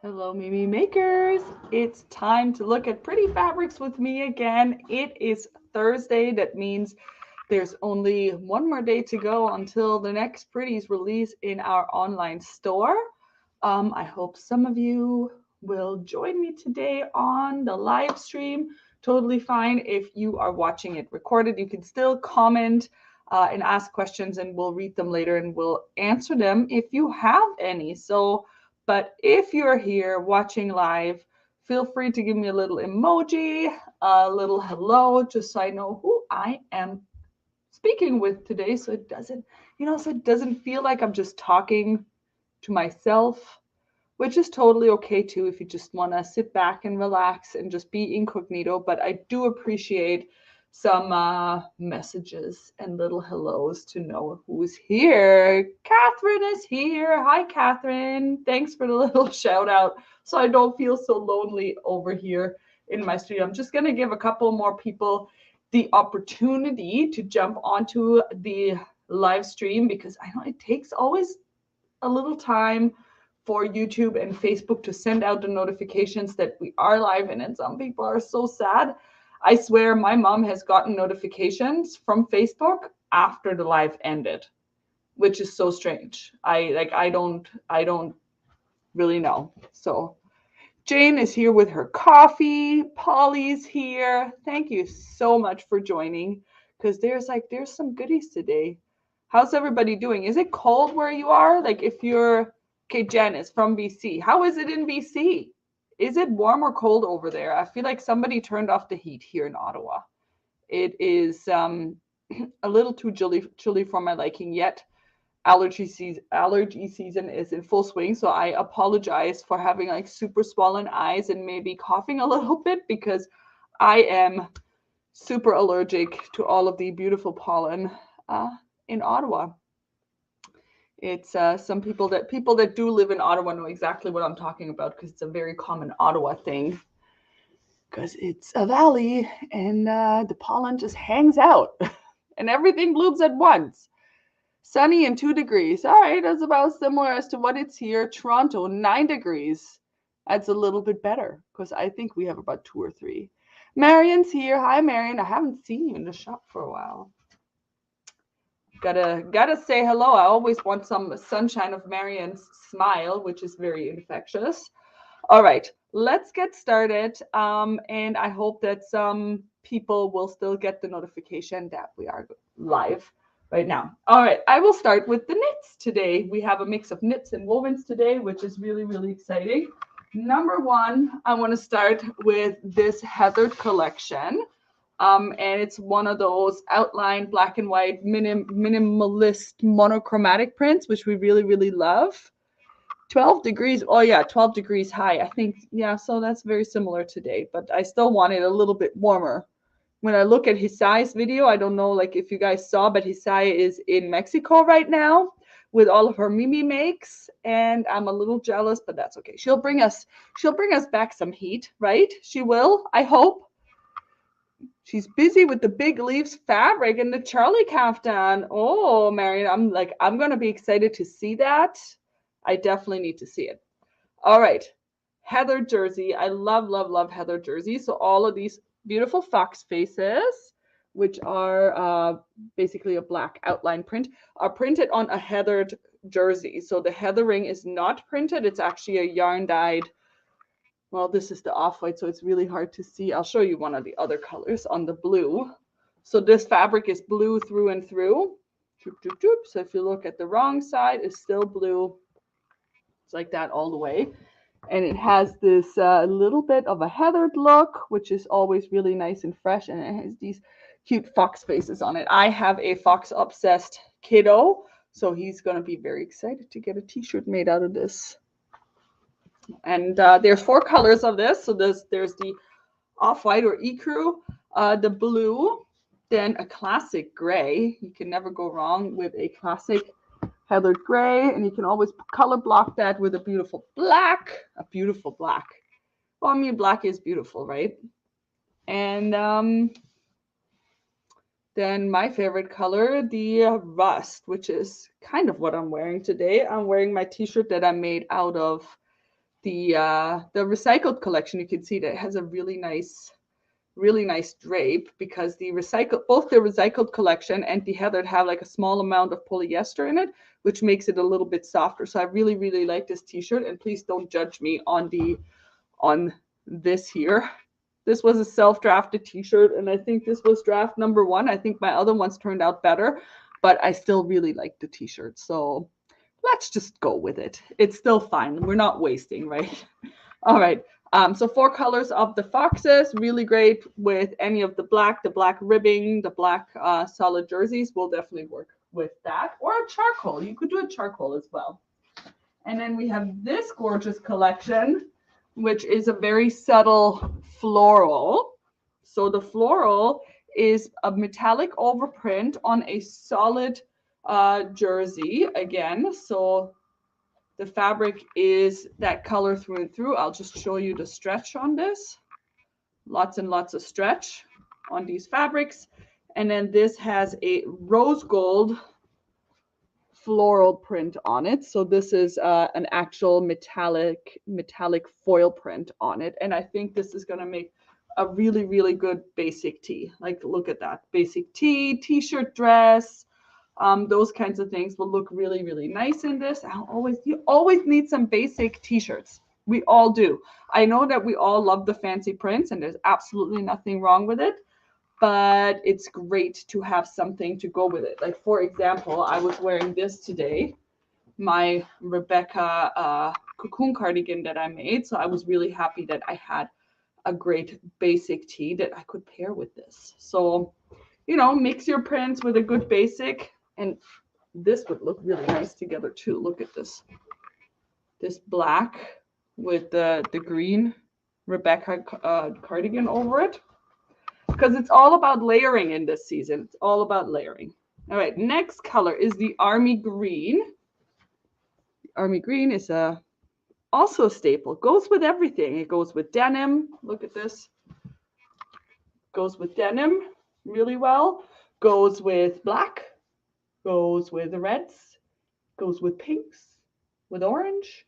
Hello, Mimi makers. It's time to look at pretty fabrics with me again. It is Thursday. That means there's only one more day to go until the next pretties release in our online store. I hope some of you will join me today on the live stream. Totally fine if you are watching it recorded. You can still comment and ask questions, and we'll read them later and we'll answer them if you have any. But if you're here watching live, feel free to give me a little emoji, a little hello, just so I know who I am speaking with today. So it doesn't feel like I'm just talking to myself, which is totally okay too if you just want to sit back and relax and just be incognito. But I do appreciate some messages and little hellos to know who's here. Catherine is here. Hi, Catherine. Thanks for the little shout out so I don't feel so lonely over here in my studio. I'm just going to give a couple more people the opportunity to jump onto the live stream because I know it takes always a little time for YouTube and Facebook to send out the notifications that we are live. And some people are so sad. I swear my mom has gotten notifications from Facebook after the live ended, which is so strange. I don't really know. So Jane is here with her coffee. Polly's here. Thank you so much for joining because there's some goodies today. How's everybody doing? Is it cold where you are? Like if you're okay, Jen is from BC. How is it in BC? Is it warm or cold over there? I feel like somebody turned off the heat here in Ottawa. It is a little too chilly for my liking yet. Allergy season is in full swing, so I apologize for having like super swollen eyes and maybe coughing a little bit because I am super allergic to all of the beautiful pollen uh, in Ottawa. It's some people that do live in Ottawa know exactly what I'm talking about because it's a very common Ottawa thing because it's a valley and the pollen just hangs out and everything blooms at once. Sunny and 2 degrees. All right, that's about similar as to what it's here. Toronto, 9 degrees. That's a little bit better because I think we have about 2 or 3. Marion's here. Hi, Marion. I haven't seen you in the shop for a while. Gotta say hello. I always want some sunshine of Marion's smile, which is very infectious. All right, let's get started. And I hope that some people will still get the notification that we are live right now. All right, I will start with the knits today. We have a mix of knits and wovens today, which is really, really exciting. Number one, I want to start with this Heathered collection. And it's one of those outline black and white minimalist monochromatic prints, which we really, really love. 12 degrees. Oh, yeah, 12 degrees high. I think, yeah, so that's very similar today, but I still want it a little bit warmer. When I look at Hisai's video, I don't know like if you guys saw, but Hisai is in Mexico right now with all of her Mimi makes, and I'm a little jealous, but that's okay. She'll bring us back some heat, right? She will, I hope. She's busy with the big leaves fabric and the Charlie kaftan. Oh, Marion, I'm gonna be excited to see that. I definitely need to see it. All right, Heather jersey. I love, love, love Heather jersey. So all of these beautiful fox faces, which are basically a black outline print, are printed on a heathered jersey. So the heathering is not printed. It's actually a yarn dyed. Well, this is the off-white, so it's really hard to see. I'll show you one of the other colors on the blue. So this fabric is blue through and through. So if you look at the wrong side, it's still blue. It's like that all the way. And it has this little bit of a heathered look, which is always really nice and fresh. And it has these cute fox faces on it. I have a fox-obsessed kiddo, so he's going to be very excited to get a t-shirt made out of this. And there's 4 colors of this. So there's the off-white or ecru, the blue, then a classic gray. You can never go wrong with a classic heathered gray, and you can always color block that with a beautiful black. Well, I mean, black is beautiful, right? And then my favorite color, the rust, which is kind of what I'm wearing today. I'm wearing my t-shirt that I made out of the recycled collection, you can see that it has a really nice drape, because both the recycled collection and the heathered have like a small amount of polyester in it, which makes it a little bit softer. So I really, really like this t-shirt, and please don't judge me on this here. This was a self-drafted t-shirt, and I think this was draft number 1. I think my other ones turned out better, but I still really like the t-shirt. So let's just go with it. It's still fine. We're not wasting, right? All right. So 4 colors of the foxes, really great with any of the black ribbing, the black solid jerseys will definitely work with that, or a charcoal. You could do a charcoal as well. And then we have this gorgeous collection, which is a very subtle floral. So the floral is a metallic overprint on a solid jersey again. So the fabric is that color through and through. I'll just show you the stretch on this. Lots and lots of stretch on these fabrics. And then this has a rose gold floral print on it. So this is an actual metallic foil print on it. And I think this is going to make a really, really good basic tee. Like, look at that. Basic tee, t-shirt, dress, those kinds of things will look really, really nice in this. You always need some basic t-shirts. We all do. I know that we all love the fancy prints, and there's absolutely nothing wrong with it, but it's great to have something to go with it. Like, for example, I was wearing this today, my Rebecca cocoon cardigan that I made. So I was really happy that I had a great basic tee that I could pair with this. So, you know, mix your prints with a good basic, and this would look really nice together too. Look at this. This black with the green Rebecca cardigan over it. Because it's all about layering in this season. It's all about layering. All right, next color is the army green. The army green is also a staple. Goes with everything. It goes with denim. Look at this. Goes with denim really well. Goes with black. Goes with the reds. Goes with pinks. With orange.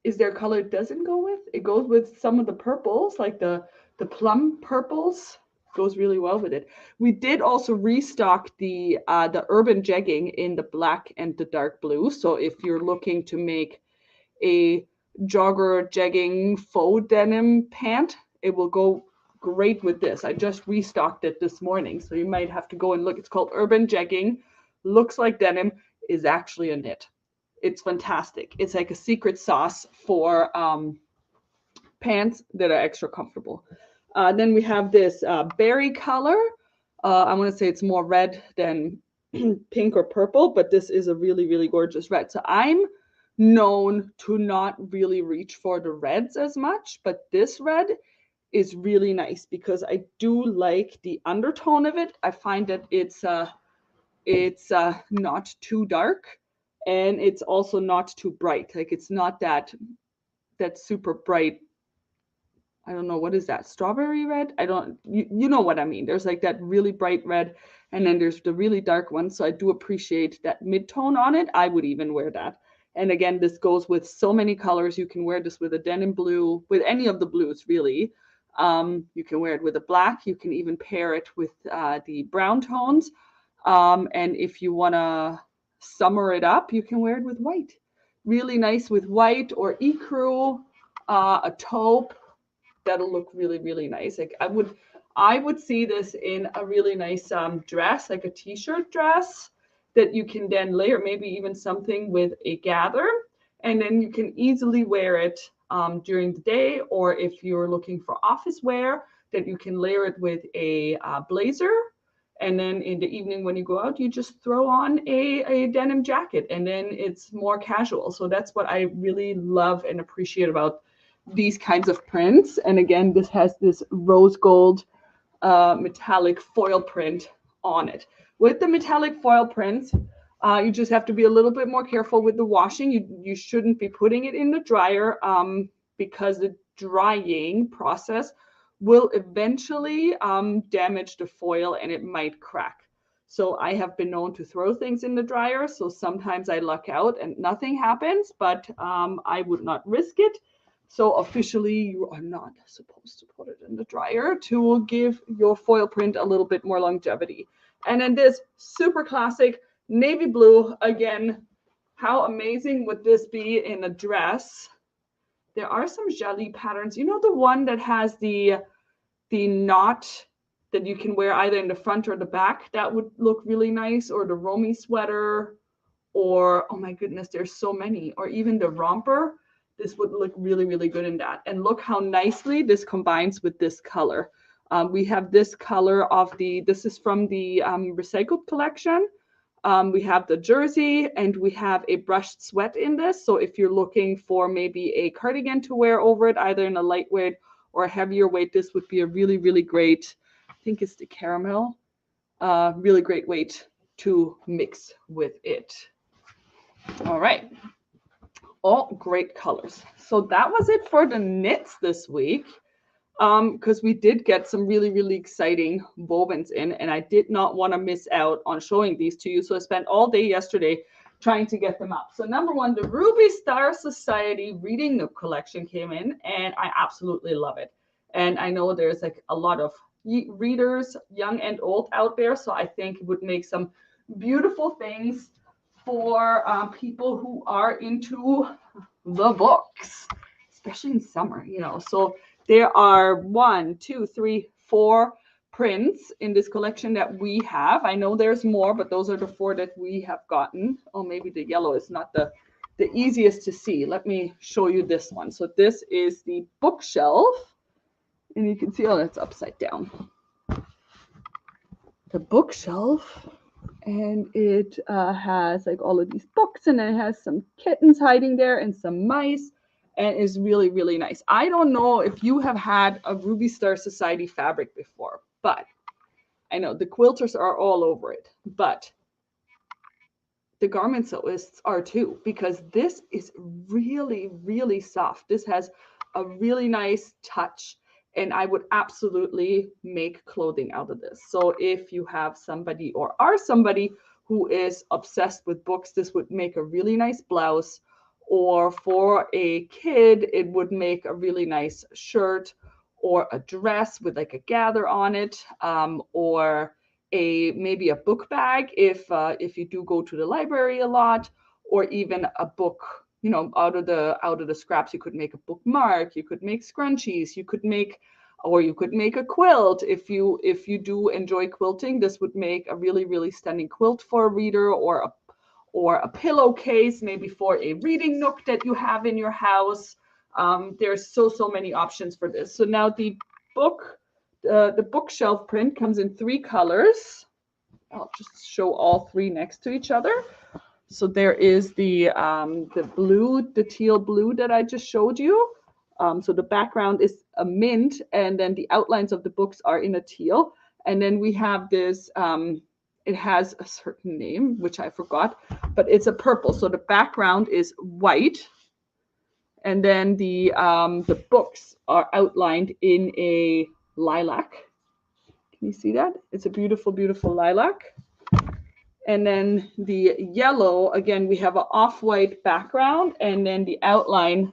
Is there a color it doesn't go with? It goes with some of the purples, like the plum purples. Goes really well with it. We did also restock the urban jegging in the black and the dark blue. So if you're looking to make a jogger jegging faux denim pant, it will go great with this. I just restocked it this morning, so you might have to go and look. It's called urban jegging. Looks like denim, is actually a knit. It's fantastic. It's like a secret sauce for pants that are extra comfortable. Then we have this berry color. I want to say it's more red than pink or purple, but this is a really, really gorgeous red. So I'm known to not really reach for the reds as much, but this red is really nice because I do like the undertone of it. I find that it's not too dark, and it's also not too bright. Like, it's not that super bright. I don't know, what is that? Strawberry red? You know what I mean. There's like that really bright red, and then there's the really dark one. So I do appreciate that mid-tone on it. I would even wear that. And again, this goes with so many colors. You can wear this with a denim blue, with any of the blues, really. You can wear it with a black. You can even pair it with the brown tones. And if you want to summer it up, you can wear it with white. Really nice with white or ecru, a taupe. That'll look really, really nice. Like, I would see this in a really nice dress, like a t-shirt dress that you can then layer, maybe even something with a gather, and then you can easily wear it during the day, or if you're looking for office wear, that you can layer it with a blazer, and then in the evening when you go out, you just throw on a denim jacket, and then it's more casual. So that's what I really love and appreciate about these kinds of prints. And again, this has this rose gold metallic foil print on it. With the metallic foil prints, you just have to be a little bit more careful with the washing. You shouldn't be putting it in the dryer because the drying process will eventually damage the foil and it might crack. So I have been known to throw things in the dryer. So sometimes I luck out and nothing happens, but I would not risk it. So officially, you are not supposed to put it in the dryer to give your foil print a little bit more longevity. And then this super classic navy blue, again, how amazing would this be in a dress? There are some jelly patterns. You know, the one that has the knot that you can wear either in the front or the back? That would look really nice. Or the Romy sweater, or oh my goodness, there's so many. Or even the romper. This would look really, really good in that. And look how nicely this combines with this color. We have this color of this is from the recycled collection. We have the jersey and we have a brushed sweat in this. So if you're looking for maybe a cardigan to wear over it, either in a lightweight or a heavier weight, this would be a really, really great, I think it's the caramel, really great weight to mix with it. All right. All great colors. So that was it for the knits this week, because we did get some really, really exciting wovens in, and I did not want to miss out on showing these to you. So I spent all day yesterday trying to get them up. So number one, the Ruby Star Society Reading Nook collection came in, and I absolutely love it. And I know there's like a lot of readers, young and old, out there. So I think it would make some beautiful things for people who are into the books, especially in summer, you know. So there are 1, 2, 3, 4 prints in this collection that we have. I know there's more, but those are the 4 that we have gotten. Oh, maybe the yellow is not the easiest to see. Let me show you this one. So this is the bookshelf, and you can see, oh, that's upside down. The bookshelf. And it has like all of these books, and then it has some kittens hiding there and some mice, and is really, really nice. I don't know if you have had a Ruby Star Society fabric before, but I know the quilters are all over it, but the garment sewists are too, because this is really, really soft. This has a really nice touch. And I would absolutely make clothing out of this. So if you have somebody or are somebody who is obsessed with books, this would make a really nice blouse. Or for a kid, it would make a really nice shirt or a dress with like a gather on it, or maybe a book bag if you do go to the library a lot, or even a book. You know, out of the scraps, you could make a bookmark, you could make scrunchies, you could make a quilt. If you do enjoy quilting, this would make a really, really stunning quilt for a reader, or a pillowcase, maybe for a reading nook that you have in your house. There's so many options for this. So now the bookshelf print comes in 3 colors. I'll just show all 3 next to each other. So there is the blue, the teal blue that I just showed you. So the background is a mint, and then the outlines of the books are in a teal. And then we have this, it has a certain name, which I forgot, but it's a purple. So the background is white. And then the books are outlined in a lilac. Can you see that? It's a beautiful, beautiful lilac. And then the yellow, again, we have an off-white background, and then the outline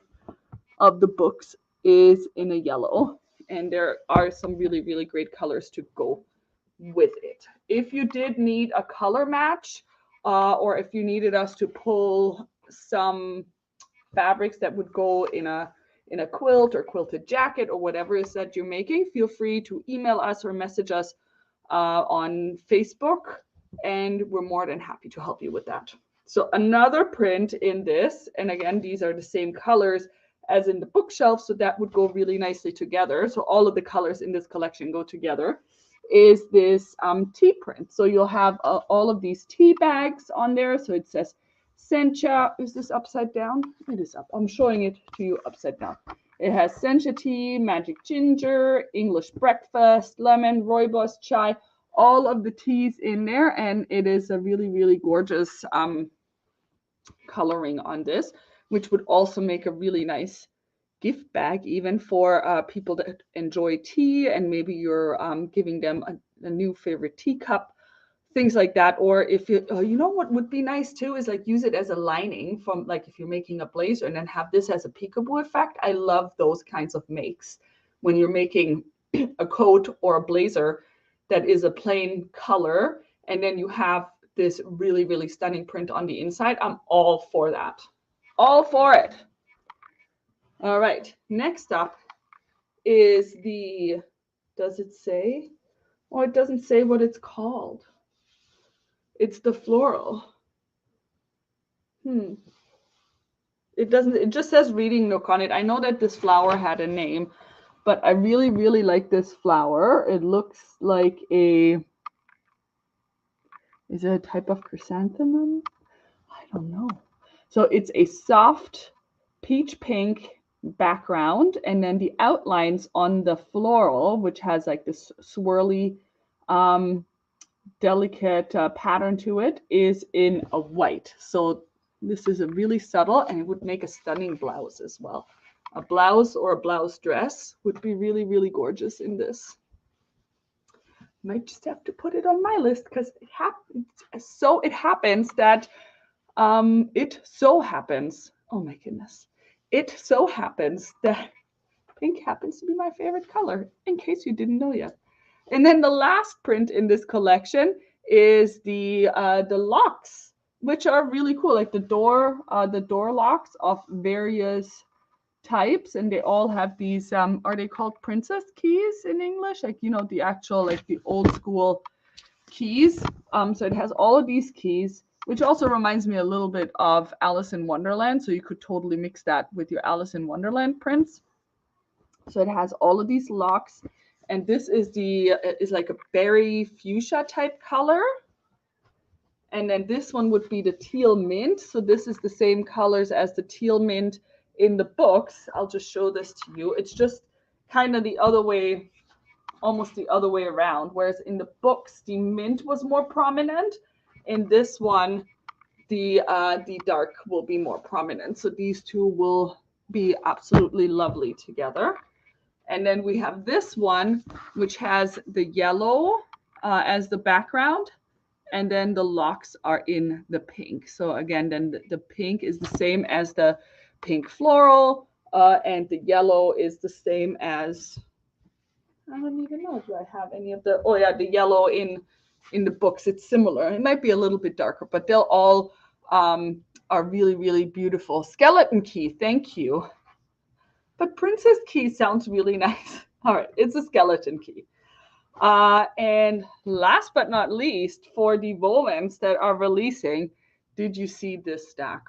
of the books is in a yellow. And there are some really, really great colors to go with it. If you did need a color match, or if you needed us to pull some fabrics that would go in a quilt or quilted jacket or whatever it is that you're making, feel free to email us or message us on Facebook, and we're more than happy to help you with that. So another print in this, and again, these are the same colors as in the bookshelf, so that would go really nicely together. So all of the colors in this collection go together, is this tea print. So you'll have all of these tea bags on there. So it says Sencha. Is this upside down? It is up. I'm showing it to you upside down. It has Sencha tea, magic ginger, English breakfast, lemon, rooibos, chai, all of the teas in there. And it is a really, really gorgeous coloring on this, which would also make a really nice gift bag, even for people that enjoy tea, and maybe you're giving them a new favorite teacup things like that. Or if you, you know what would be nice too is like use it as a lining from like if you're making a blazer and then have this as a peekaboo effect. I love those kinds of makes when you're making a coat or a blazer that is a plain color and then you have this really, really stunning print on the inside. I'm all for that. All for it. All right, next up is the, does it say? Oh, it doesn't say what it's called. It's the floral. It doesn't, it just says reading nook on it. I know that this flower had a name, but I really, really like this flower. It looks like a, is it a type of chrysanthemum? I don't know. So it's a soft peach pink background, and then the outlines on the floral, which has like this swirly, delicate pattern to it, is in a white. So this is a really subtle, and it would make a stunning blouse as well. A blouse or a blouse dress would be really, really gorgeous in this. Might just have to put it on my list because it happens. So it happens that it so happens. Oh my goodness! It so happens that pink happens to be my favorite color. In case you didn't know yet. And then the last print in this collection is the locks, which are really cool, like the door locks of various types, and they all have these are they called princess keys in English? Like, you know, the actual, like the old school keys. So it has all of these keys, which also reminds me a little bit of Alice in Wonderland. So you could totally mix that with your Alice in Wonderland prints. So it has all of these locks, and this is the is like a berry fuchsia type color. And then this one would be the teal mint. So this is the same colors as the teal mint in the books. I'll just show this to you. It's just kind of the other way, almost the other way around. Whereas in the books, the mint was more prominent. In this one, the dark will be more prominent. So these two will be absolutely lovely together. And then we have this one, which has the yellow as the background. And then the locks are in the pink. So again, then the pink is the same as the pink floral, and the yellow is the same as, I don't even know, do I have any of the, oh yeah, the yellow in the books. It's similar. It might be a little bit darker, but they'll all are really, really beautiful. Skeleton key, thank you. But princess key sounds really nice. All right, it's a skeleton key. And last but not least, for the wovens that are releasing, did you see this stack?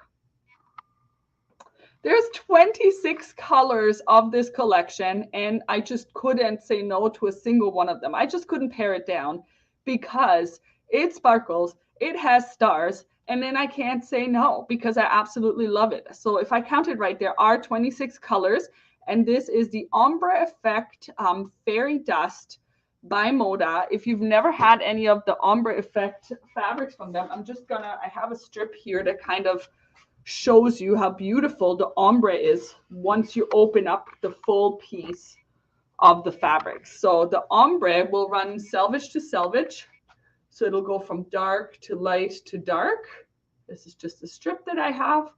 There's 26 colors of this collection, and I just couldn't say no to a single one of them. I just couldn't pare it down because it sparkles, it has stars, and then I can't say no because I absolutely love it. So if I counted right, there are 26 colors, and this is the Ombre Effect Fairy Dust by Moda. If you've never had any of the Ombre Effect fabrics from them, I have a strip here that kind of shows you how beautiful the ombre is once you open up the full piece of the fabric. So the ombre will run selvage to selvage. So it'll go from dark to light to dark. This is just a strip that I have,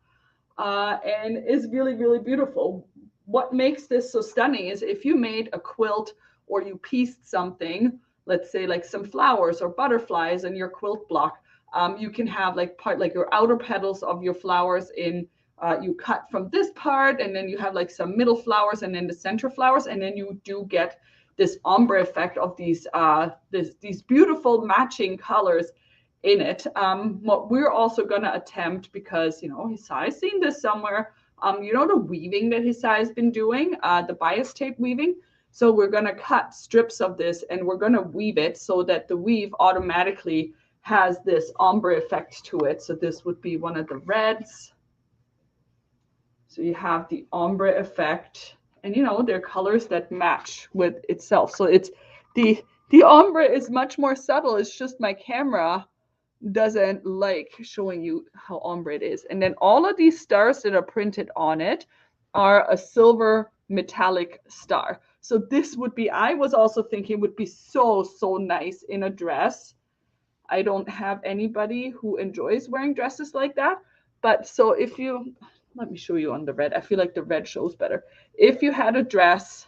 and is really, really beautiful. What makes this so stunning is if you made a quilt or you pieced something, let's say like some flowers or butterflies in your quilt block, you can have like your outer petals of your flowers in, you cut from this part, and then you have like some middle flowers and then the center flowers, and then you do get this ombre effect of these beautiful matching colors in it. What we're also going to attempt, because Hisai's seen this somewhere, the weaving that Hisai has been doing, the bias tape weaving. So we're going to cut strips of this and we're going to weave it so that the weave automatically has this ombre effect to it. So this would be one of the reds. So you have the ombre effect, and they're colors that match with itself. So it's the ombre is much more subtle. It's just my camera doesn't like showing you how ombre it is. And then all of these stars that are printed on it are a silver metallic star. So this would be, I was also thinking would be so, so nice in a dress. I don't have anybody who enjoys wearing dresses like that. But so if you, let me show you on the red. I feel like the red shows better. If you had a dress,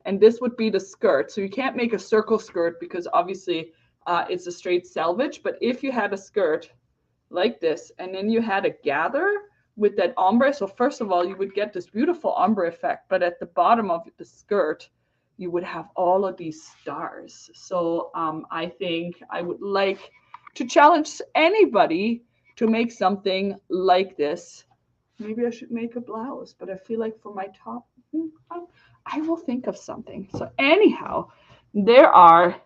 and this would be the skirt. So you can't make a circle skirt because obviously it's a straight selvage. But if you had a skirt like this, and then you had a gather with that ombre. So first of all, you would get this beautiful ombre effect, but at the bottom of the skirt, you would have all of these stars. So I think I would like to challenge anybody to make something like this. Maybe I should make a blouse, but I feel like for my top, I will think of something. So anyhow, there are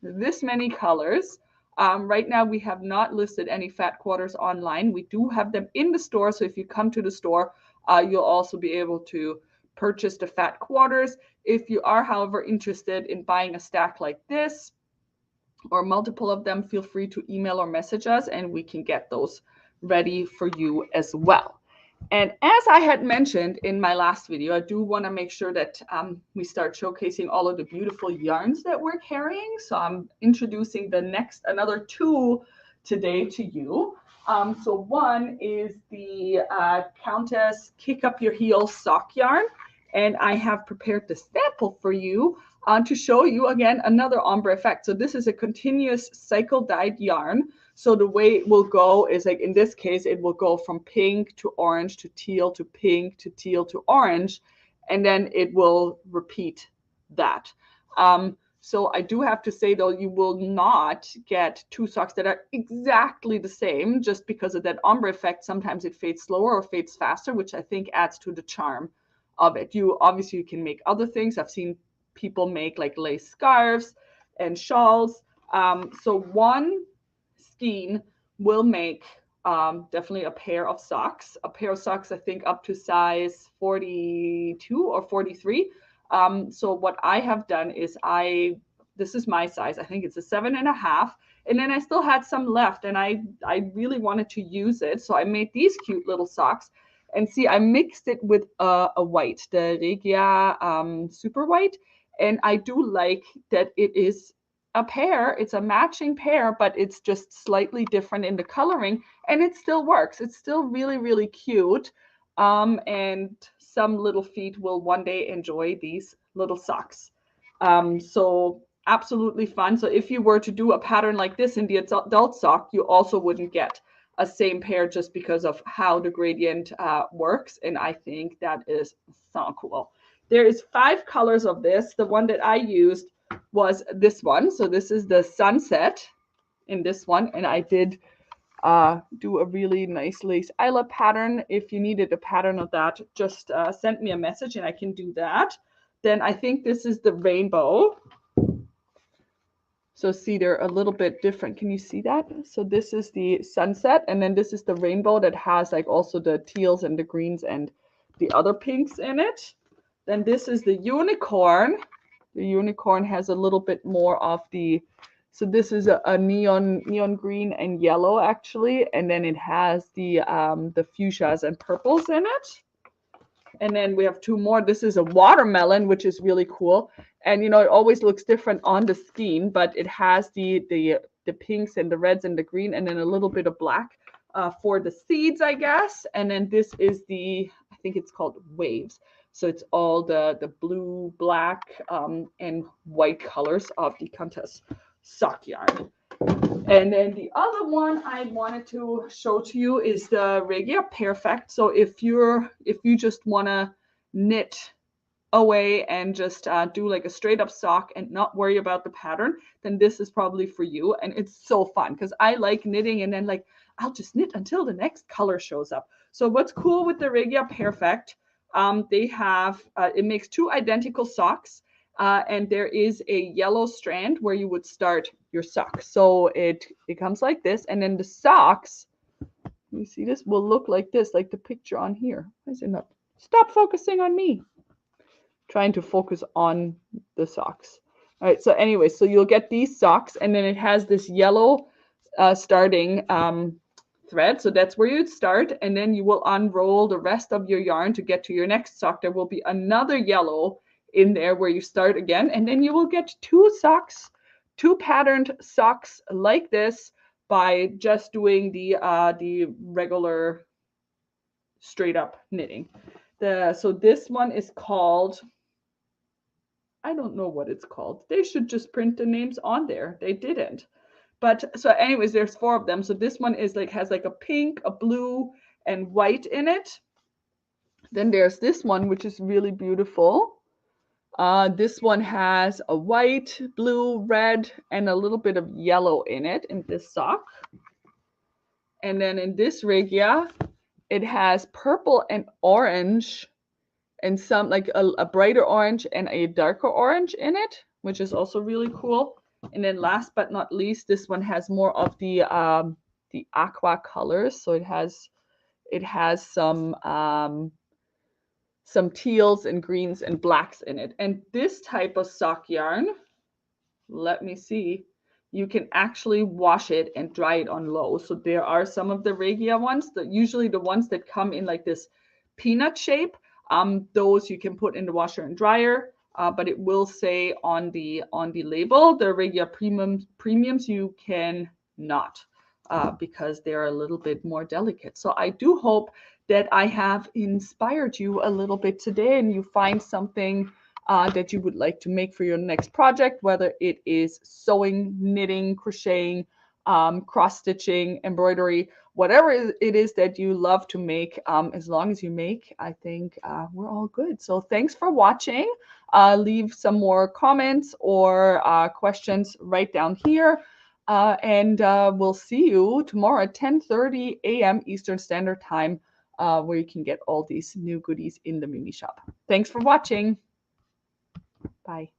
this many colors. Right now, we have not listed any fat quarters online. We do have them in the store. So if you come to the store, you'll also be able to purchase the fat quarters. If you are, however, interested in buying a stack like this or multiple of them, feel free to email or message us and we can get those ready for you as well. And as I had mentioned in my last video, I do want to make sure that we start showcasing all of the beautiful yarns that we're carrying. So I'm introducing another two today to you. So one is the Countess Kick Up Your Heels sock yarn. And I have prepared the sample for you to show you, again, another ombre effect. So this is a continuous cycle dyed yarn. So the way it will go is, like in this case, it will go from pink to orange to teal to pink to teal to orange, and then it will repeat that. So I do have to say, though, you will not get two socks that are exactly the same just because of that ombre effect. Sometimes it fades slower or fades faster, which I think adds to the charm of it. You obviously can make other things. I've seen people make like lace scarves and shawls. So one skein will make definitely a pair of socks. A pair of socks, I think, up to size 42 or 43. So what I have done is this is my size. I think it's a 7.5. And then I still had some left and I really wanted to use it. So I made these cute little socks. And see, I mixed it with a white, the Regia Super White. And I do like that it is a pair. It's a matching pair, but it's just slightly different in the coloring. And it still works. It's still really, really cute. And some little feet will one day enjoy these little socks. So absolutely fun. So if you were to do a pattern like this in the adult sock, you also wouldn't get a same pair just because of how the gradient works. And I think that is so cool. There is 5 colors of this. The one that I used was this one. So this is the sunset in this one. And I did do a really nice lace eyelet pattern. If you needed a pattern of that, just send me a message and I can do that. Then I think this is the rainbow. So see, they're a little bit different. Can you see that? So this is the sunset, and then this is the rainbow that has like also the teals and the greens and the other pinks in it. Then this is the unicorn. The unicorn has a little bit more of the, so this is a neon green and yellow actually, and then it has the fuchsias and purples in it. And then we have 2 more. This is a watermelon, which is really cool. And, you know, it always looks different on the skein, but it has the pinks and the reds and the green, and then a little bit of black for the seeds, I guess. And then this is I think it's called waves. So it's all the blue, black, and white colors of the Countess sock yarn. And then the other one I wanted to show to you is the Regia Perfect. So if you just want to knit away and just do like a straight up sock and not worry about the pattern, then this is probably for you. And it's so fun because I like knitting and then like I'll just knit until the next color shows up. So what's cool with the Regia Perfect, they have, it makes 2 identical socks. And there is a yellow strand where you would start your sock. So it comes like this, and then the socks, you see this, will look like this, like the picture on here. Why is it not? Stop focusing on me. Trying to focus on the socks. All right, so anyway, so you'll get these socks, and then it has this yellow starting thread. So that's where you'd start, and then you will unroll the rest of your yarn to get to your next sock. There will be another yellow in there where you start again, and then you will get 2 socks two patterned socks like this by just doing the regular straight up knitting. So this one is called, I don't know what it's called. They should just print the names on there. They didn't. But so anyways, there's four of them. So this one is like, has like a pink, a blue, and white in it. Then there's this one, which is really beautiful. This one has a white, blue, red, and a little bit of yellow in it in this sock. And then in this regia, it has purple and orange and some like a brighter orange and a darker orange in it, which is also really cool. And then last but not least, this one has more of the aqua colors. So it has some teals and greens and blacks in it. And this type of sock yarn, let me see, you can actually wash it and dry it on low. So there are some of the regia ones, that usually the ones that come in like this peanut shape, those you can put in the washer and dryer, but it will say on the label, the regia premiums you can not, because they're a little bit more delicate. So I do hope that I have inspired you a little bit today and you find something that you would like to make for your next project, whether it is sewing, knitting, crocheting, cross-stitching, embroidery, whatever it is that you love to make. As long as you make, I think we're all good. So thanks for watching. Leave some more comments or questions right down here. And we'll see you tomorrow at 10:30 a.m. Eastern Standard Time, where you can get all these new goodies in the Mimi shop. Thanks for watching. Bye.